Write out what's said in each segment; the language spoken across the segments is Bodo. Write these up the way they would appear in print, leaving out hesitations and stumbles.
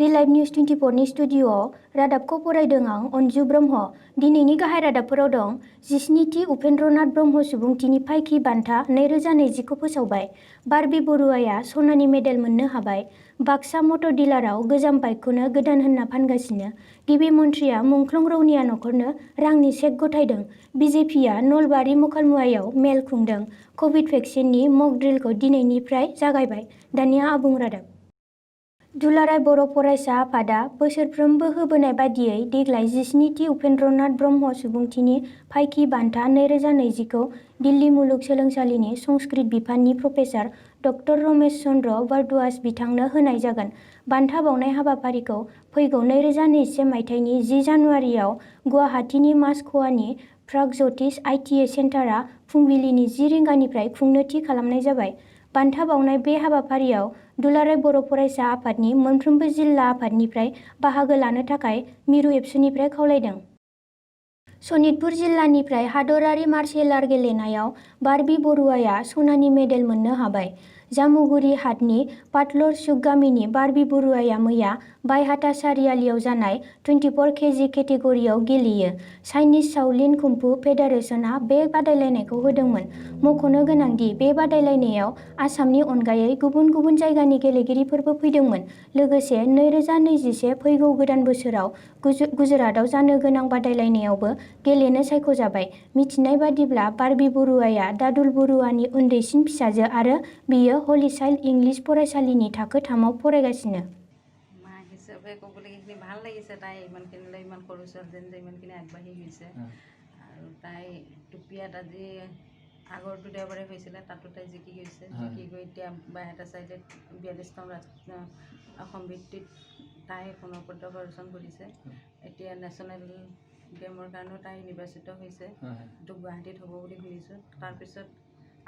डे लाइभ निउज 24 नि स्टुडिअ'आव रादाबखौ फरायदों आं अनजु ब्रह्म। दिनैनि गाहाय रादाबफोराव दं 17थि उपेन्द्रनाथ ब्रह्म सुबुंथिनि फायखि बान्था 2020 खौ फोसावबाय। बारबि बरुवाया सनानि मेडेल मोननो हाबाय। बाक्सा मटर डिलाराव गोजाम बाइकखौनो गोदान होनना फानगासिनो। गिबि मन्थ्रिया मुंख्लं रौनिया नखरनो रांनि चेक गथायदों। बिजेपिआ नलबारि मखालमुवायाव मेल खुंदों। कभिड भेक्सिननि मक ड्रिलखौ दिनैनिफ्राय जागायबाय। दानिया आबुं रादाब। दुलाराय बर' फरायसा आफादा बोसोरफ्रोमबो होबोनाय बादियै देग्लाय 17थि उपेन्द्रनाथ ब्रह्म सुबुंथिनि फायखि बान्था 2020 खौ दिल्ली मुलुगसोलोंसालिनि संस्कृत बिफाननि प्रफेसार ड रमेश चन्द्र भारद्वाज बिथांनो होनाय जागोन। बान्था बावनाय हाबाफारिखौ फैगौ 2021 मायथाइनि 10 जानुवारियाव गुवाहाटीनि मासख'वानि प्रागज्यतिष ITA सेन्टारआ फुंबिलिनि 10 रिंगानिफ्राय खुंनो थि खालामनाय जाबाय। बान्था बावनाय बे हाबाफारियाव दुलाराय बर' फरायसा आफादनि मोनफ्रोमबो जिल्ला आफादनिफ्राय बाहागो लानो थाखाय मिरु एबसुनिफ्राय खावलायदों। सनितपुर जिल्लानिफ्राय हादरारि मार्शेल आर्ट गेलेनायाव बारबि बरुवाया सनानि मेडेल मोननो हाबाय। जामुगुरि हाटनि पातलरचुक गामिनि बारबि बरुवाया मैया बायहाटा सारियालियाव जानाय 24 केजि केटेगरियाव गेलेयो। चाइनिज शाओलिन कुंफु फेडारेशनआ बे बादायलायनायखौ होदोंमोन। मख'नो गोनांदि बे बादायलायनायाव आसामनि अनगायै गुबुन गुबुन जायगानि गेलेगिरिफोरबो फैदोंमोन। लोगोसे 2021 फैगौ गोदान बोसोराव गुजरातआव जानो गोनां बादायलायनायावबो गेलेनो सायख'जाबाय। मिथिनाय बादिब्ला बारबि बरुवाया दादुल बरुवानि उन्दैसिन फिसाजो आरो बियो हली चाइल्ड इंलिश फरायसालिनि थाखो 3आव फरायगासिनो। মা হিচাপে ক'বলগীয়াখিনি ভাল লাগিছে। তাই ইমানখিনিলৈ ইমান সৰু ছোৱালীজনী যে ইমানখিনি আগবাঢ়ি গৈছে আৰু তাই টুপিয়াত আজি আগৰটো দেওবাৰে হৈছিলে তাতো তাই জিকি গৈছে। জিকি গৈ এতিয়া বাইহাটা চাইডত 42তম অসম ভিত্তিত তাই সোণৰ পদক অৰ্জন কৰিছে। এতিয়া নেশ্যনেল গেমৰ কাৰণেও তাই নিৰ্বাচিত হৈছে। এইটো গুৱাহাটীত হ'ব বুলি শুনিছোঁ। তাৰপিছত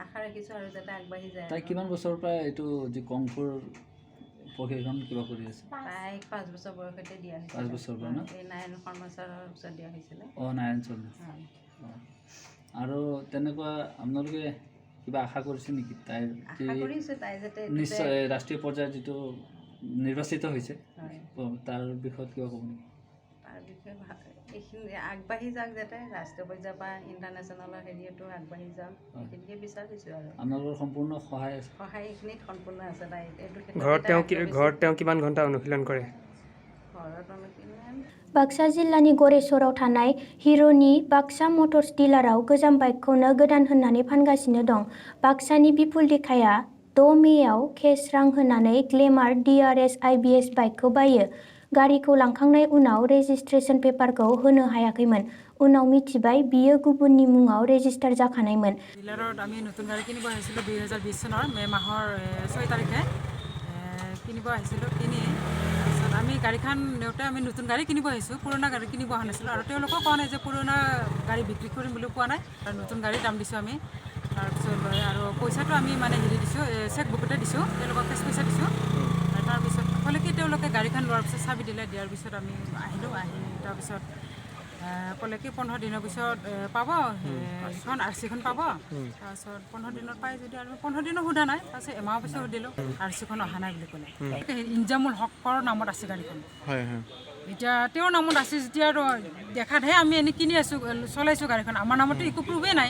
আশা ৰাখিছোঁ আৰু যাতে আগবাঢ়ি যায়। তাই কিমান বছৰৰ পৰা এইটো যি কংফুৰ প্ৰশিক্ষণ কিবা কৰি আছে? তাইক 5 বছৰ বয়সতে দিয়া হৈছিল। 5 বছৰ পৰা ন? এই নাৰায়ণ শৰ্মা ছাৰৰ ওচৰত দিয়া হৈছিলে। নাৰায়ণ শৰ্মা। আৰু তেনেকুৱা আপোনালোকে কিবা আশা কৰিছে নেকি তাইৰ? আশা কৰিছোঁ তাই যাতে নিশ্চয় ৰাষ্ট্ৰীয় পৰ্যায়ত যিটো নিৰ্বাচিত হৈছে তাৰ বিষয়ত কিবা ক'ব নেকি? তাৰ বিষয়ে এইখিনি আগবাঢ়ি যাওক, যাতে ৰাষ্ট্ৰীয় পৰ্যায় বা ইণ্টাৰনেশ্যনেলৰ হেৰিয়তো আগবাঢ়ি যাওক সেইখিনিকে বিচাৰিছোঁ। আৰু আপোনালোকৰ সম্পূৰ্ণ সহায় এইখিনিত সম্পূৰ্ণ আছে। তাই এইটো ঘৰত তেওঁ কিমান ঘণ্টা অনুশীলন কৰে? ঘৰত অনুশীলন बाक्सा जिल्लानि गरेश्वराव थानाय हिर'नि बाक्सा मटर्स डिलाराव गोजाम बाइकखौनो गोदान होननानै फानगासिनो दं। बाक्सानि बिपुल देखाया 6 मेआव केश रां होनानै ग्लेमार DRS IBS बाइकखौ बायो। गारिखौ लांखांनाय उनाव रेजिस्ट्रेशन पेपारखौ होनो हायाखैमोन। उनाव मिथिबाय बियो गुबुननि मुङाव रेजिस्टार जाखानायमोन। ডিলাৰত আমি নতুন গাড়ী কিনিব আহিছিলোঁ 2020 চনৰ মে মাহৰ 6 তাৰিখে কিনিব আহিছিলোঁ। তাৰপিছত আমি গাড়ীখন নিওঁতে আমি নতুন গাড়ী কিনিব আহিছোঁ, পুৰণা গাড়ী কিনিব অহা নাছিলোঁ। আৰু তেওঁলোকেও কোৱা নাই যে পুৰণা গাড়ী বিক্ৰী কৰিম বুলিও কোৱা নাই। আৰু নতুন গাড়ীৰ দাম দিছোঁ আমি। তাৰপিছত আৰু পইচাটো আমি মানে হেৰি দিছোঁ, চেক বুকতে দিছোঁ, তেওঁলোকক কেছ পইচা দিছোঁ। তাৰপিছত ক'লে কি তেওঁলোকে গাড়ীখন লোৱাৰ পিছত চাবি দিয়াৰ পিছত আমি আহিলোঁ। তাৰপিছত ক'লে কি 15 দিনৰ পিছত পাব এখন RC-খন পাব। তাৰপিছত 15 দিনত পাই যদি আৰু 15 দিনো সোধা নাই। তাৰপিছত এমাহৰ পিছত সুধিলোঁ, RC-খন অহা নাই বুলি ক'লে। ইনজামুল হকৰ নামত আছে গাড়ীখন। এতিয়া তেওঁৰ নামত আছে যেতিয়া আৰু দেখাতহে আমি এনে কিনি আছোঁ, চলাইছোঁ গাড়ীখন। আমাৰ নামতো একো প্ৰুফেই নাই।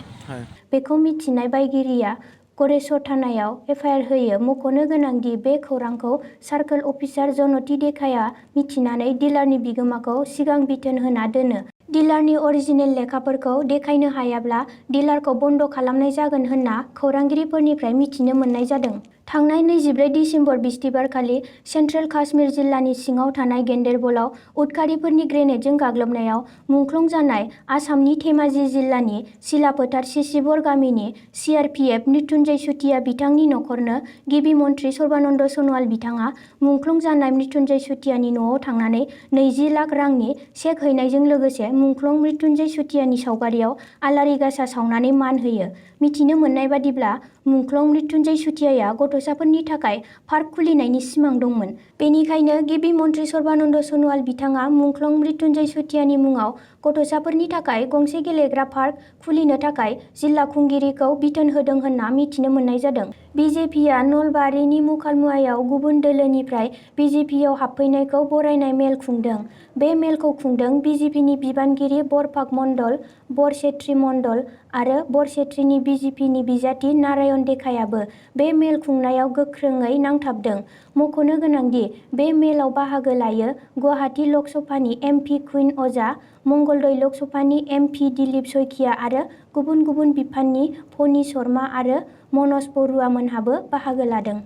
बेखौ मिथिनाय बायगिरिया गरेश्वर थानायाव FIR होयो। मख'नो गोनांदि बे खौरांखौ सार्कोल अफिसार जनती देखाया मिथिनानै डिलारनि बिगोमाखौ सिगां बिथोन होना दोनो। डिलारनि अरिजिनेल लेखाफोरखौ देखायनो हायाब्ला डिलारखौ बन्द खालामनाय जागोन होनना खौरांगिरिफोरनिफ्राय मिथिनो मोननाय जादों। थांनाय 24 दिसेम्बर बिस्तिबारखालि सेन्ट्रेल काश्मीर जिल्लानि सिङाव थानाय गेन्देरबलाव उदखारिफोरनि ग्रेनेडजों गाग्लोबनायाव मुंख्लं जानाय आसामनि धेमाजि जिल्लानि सिलाफोथार सिसिबर गामिनि CRPF मृत्युन्जय चुटिया बिथांनि नखरनो गिबि मन्थ्रि सर्बानन्द सन'वाल बिथाङा मुंख्लं जानाय मृत्युन्जय चुटियानि न'आव थांनानै 20 लाख रांनि चेक हैनायजों लोगोसे मुंख्लं मृत्युन्जय चुटियानि सावगारियाव आलारि गासा सावनानै मान होयो। मिथिनो मोननाय बादिब्ला मुंख्लं मृत्युन्जय चुटियाया गथ'साफोरनि थाखाय पार्क खुलिनायनि सिमां दंमोन। बेनिखायनो गिबि मन्थ्रि सर्बानन्द सन'वाल बिथाङा मुंख्लं मृत्युन्जय चुटियानि मुङाव गथ'साफोरनि थाखाय गंसे गेलेग्रा पार्क खुलिनो थाखाय जिल्ला खुंगिरिखौ बिथोन होदों होनना मिथिनो मोननाय जादों। बिजेपिआ नलबारिनि मुखालमुवायाव गुबुन दोलोनिफ्राय बिजेपिआव हाबफैनायखौ बरायनाय मेल खुंदों। बे मेलखौ खुंदों बिजेपिनि बिबानगिरि बरपाक मण्डल, बरछेत्रि मण्डल आरो बरछेत्रिनि बिजेपिनि बिजाथि नारायण देखायाबो बे मेल खुंनायाव गोख्रोङै नांथाबदों। मख'नो गोनांदि बे मेलाव बाहागो लायो गुवाहाटी लकसभानि एमपि कुइन अजा, मंगलदै लकसभानि एमपि दिलीप शइकिया आरो गुबुन गुबुन बिफाननि फनि शर्मा आरो मनज बरुवा मोनहाबो बाहागो लादों।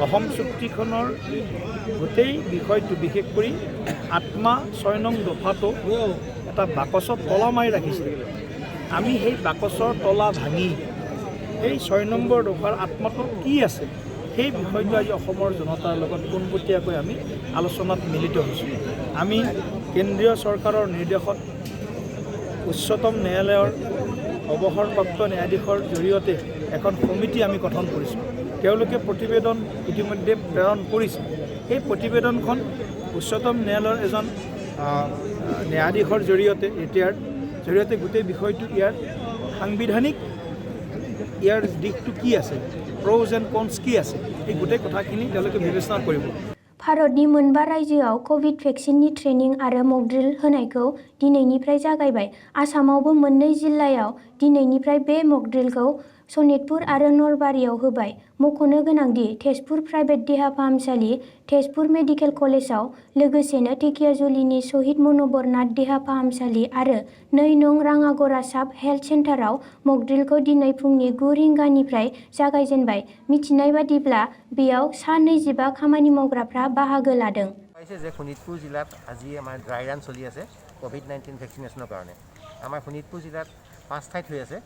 অসম চুক্তিখনৰ গোটেই বিষয়টো বিশেষ কৰি আত্মা ৬ নং দফাটো এটা বাকচত তলা মাৰি ৰাখিছে। আমি সেই বাকচৰ তলা ভাঙি এই ৬ নম্বৰ দফাৰ আত্মাটো কি আছে সেই বিষয়টো আজি অসমৰ জনতাৰ লগত পোনপটীয়াকৈ আমি আলোচনাত মিলিত হৈছোঁ। আমি কেন্দ্ৰীয় চৰকাৰৰ নিৰ্দেশত উচ্চতম ন্যায়ালয়ৰ অৱসৰপ্ৰাপ্ত ন্যায়াধীশৰ জৰিয়তে এখন সমিতি আমি গঠন কৰিছোঁ। তেওঁলোকে প্ৰতিবেদন ইতিমধ্যে প্ৰেৰণ কৰিছে। এই প্ৰতিবেদনখন উচ্চতম ন্যায়ালয়ৰ এজন ন্যায়াধীশৰ জৰিয়তে জৰিয়তে গোটেই বিষয়টো ইয়াৰ সাংবিধানিক ইয়াৰ দিশটো কি আছে, প্ৰ'জ এণ্ড কনছ কি আছে, এই গোটেই কথাখিনি তেওঁলোকে বিবেচনা কৰিব। भारतनि मोनबा रायजोआव कभिड भेक्सिननि ट्रेनिं आरो मकड्रिल होनायखौ दिनैनिफ्राय जागायबाय। आसामावबो मोननै जिल्लायाव दिनैनिफ्राय बे मकड्रिलखौ सनितपुर आरो नलबारियाव होबाय। मख'नो गोनांदि तेजपुर प्राइभेट देहा फाहामसालि, तेजपुर मेडिकेल कलेजाव, लोगोसेनो धेकियाजुलिनि शहीद मनोहर नाथ देहा फाहामसालि आरो 2 नं राङागरा साब हेल्थ सेन्टाराव मकड्रिलखौ दिनै फुंनि 9 रिंगानिफ्राय जागायजेनबाय। मिथिनाय बादिब्ला बेयाव सा 25 खामानि मावग्राफ्रा बाहागो लादों। যে শোণিতপুৰ জিলাত আজি আমাৰ ড্ৰাই ৰান চলি আছে কোভিড-19 ভেকচিনেশ্যনৰ কাৰণে। আমাৰ শোণিতপুৰ জিলাত 5 ঠাইত হৈ আছে,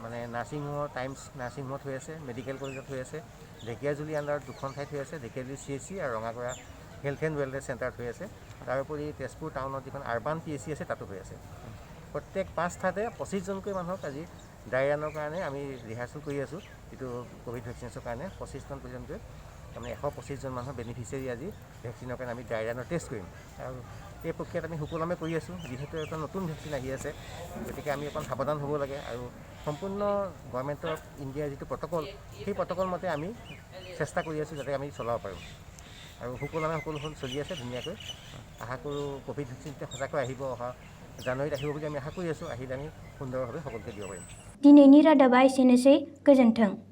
মানে নাৰ্ছিং হোমৰ টাইমছ নাৰ্ছিং হোমত হৈ আছে, মেডিকেল কলেজত হৈ আছে, ঢেকিয়াজুলি আণ্ডাৰত 2খন ঠাইত হৈ আছে, ঢেকিয়াজুলি CHC আৰু ৰঙাগড়া হেল্থ এণ্ড ৱেলনেছ চেণ্টাৰত হৈ আছে। তাৰোপৰি তেজপুৰ টাউনত যিখন আৰ্বান PHC আছে তাতো হৈ আছে। প্ৰত্যেক 5 ঠাইতে 25জনকৈ মানুহক আজি ড্ৰাই ৰানৰ কাৰণে আমি ৰিহাৰ্চেল কৰি আছোঁ। যিটো কোভিড ভেকচিনেশ্যনৰ কাৰণে 25জন পৰ্যন্ত তাৰমানে 125জন মানুহৰ বেনিফিচিয়াৰী আজি ভেকচিনৰ কাৰণে আমি ড্ৰাই ৰানৰ টেষ্ট কৰিম। আৰু এই প্ৰক্ৰিয়াত আমি সুকলমে কৰি আছোঁ। যিহেতু এটা নতুন ভেকচিন আহি আছে, গতিকে আমি অকণ সাৱধান হ'ব লাগে আৰু সম্পূৰ্ণ গভৰ্ণমেণ্ট অফ ইণ্ডিয়াৰ যিটো প্ৰট'কল, সেই প্ৰট'কল মতে আমি চেষ্টা কৰি আছোঁ যাতে আমি চলাব পাৰোঁ। আৰু সুকলমে সকলোখন চলি আছে ধুনীয়াকৈ। আশা কৰোঁ কোভিড ভেকচিন সঁচাকৈ আহিব, অহা জানুৱাৰীত আহিব বুলি আমি আশা কৰি আছোঁ। আহিলে আমি সুন্দৰভাৱে সকলোকে দিব পাৰিম। दिनैनि रादाबा एसेनोसै, गोजोन्थों।